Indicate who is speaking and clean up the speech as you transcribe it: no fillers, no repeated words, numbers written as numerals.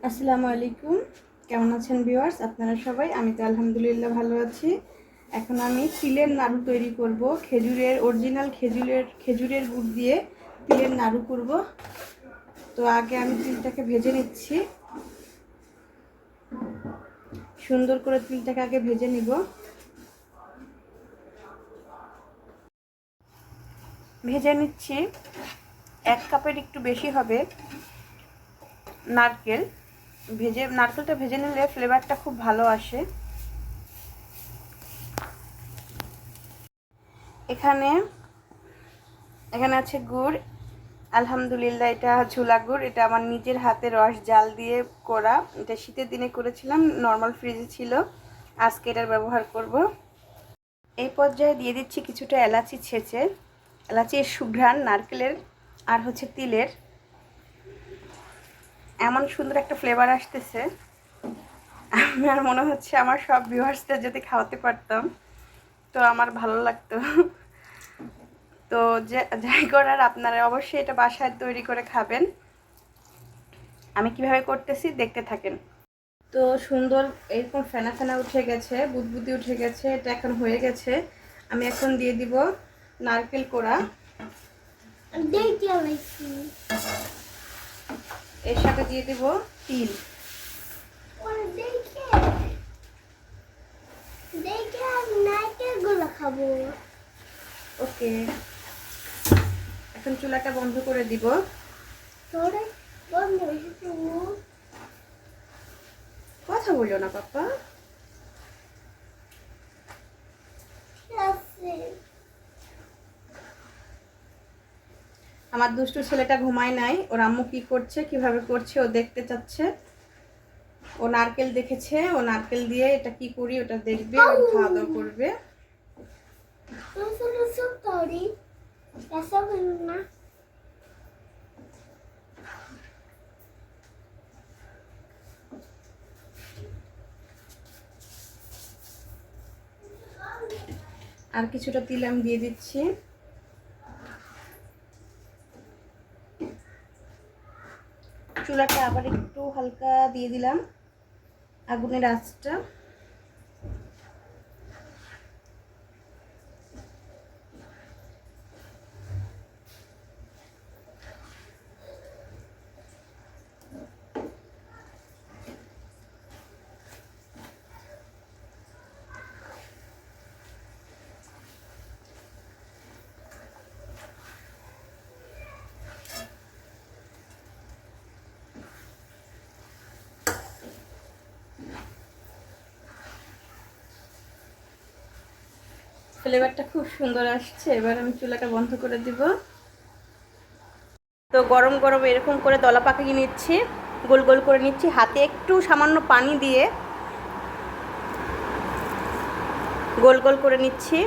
Speaker 1: আসসালামু আলাইকুম, কেমন আছেন ভিউয়ার্স? আপনারা সবাই? আমি তো আলহামদুলিল্লাহ ভালো আছি। এখন আমি তিলের নাড়ু তৈরি করব। অরিজিনাল খেজুরের গুড় দিয়ে তিলের নাড়ু করব। তো আগে আমি তিলটাকে ভেজে নিচ্ছি। সুন্দর করে তিলটাকে আগে ভেজে নিব। ভেজে নিচ্ছি। 1 কাপের একটু বেশি হবে নারকেলটা ভেজে নিলে ফ্লেভারটা খুব ভালো আসে। এখানে আছে গুড়। আলহামদুলিল্লাহ, এটা ঝুলা গুড়। এটা আমার নিজের হাতে রস জাল দিয়ে করা। এটা শীতের দিনে করেছিলাম, নর্মাল ফ্রিজে ছিল। আজকে এটার ব্যবহার করব। এই পর্যায়ে দিয়ে দিচ্ছি কিছুটা এলাচি ছেঁচে। এলাচির সুঘ্রাণ নারকেলের আর তিলের এমন সুন্দর একটা ফ্লেভার আসতেছে। আমার মনে হচ্ছে আমার সব ভিউয়ার্সদের যদি খাওয়াতে পারতাম তো আমার ভালো লাগতো। তো যাই করার, আপনারা অবশ্যই এটা বাসায় তৈরি করে খাবেন। আমি কিভাবে করতেছি দেখতে থাকেন। তো সুন্দর এরকম ফেনা ফেনা উঠে গেছে, বুদবুদি উঠে গেছে। এটা এখন হয়ে গেছে। আমি এখন দিয়ে দিব নারকেল কোড়া। এর সাথে দিয়ে দিব তিল। ওকে, এখন চুলাটা বন্ধ করে দিব। কথা বললো না পাপা। আমার দুষ্টু ছেলেটা ঘুমায় নাই। ওর আম্মু কি করছে, কিভাবে করছে ও দেখতে চাচ্ছে। ও নারকেল দেখেছে, ও নারকেল দিয়ে এটা কি করি ওটা দেখবে, ও খাওয়া দাওয়া করবে। আর কিছুটা তিল আমি দিয়ে দিচ্ছি। চুলাটা আবার একটু হালকা দিয়ে দিলাম, আগুনের আঁচটা। ফ্লেভারটা খুব সুন্দর আসছে। এবার আমি চুলাটা বন্ধ করে দিব। তো গরম গরম এরকম করে দলা পাকিয়ে নিচ্ছি, গোল গোল করে নিচ্ছি। হাতে একটু সামান্য পানি দিয়ে গোল গোল করে নিচ্ছি।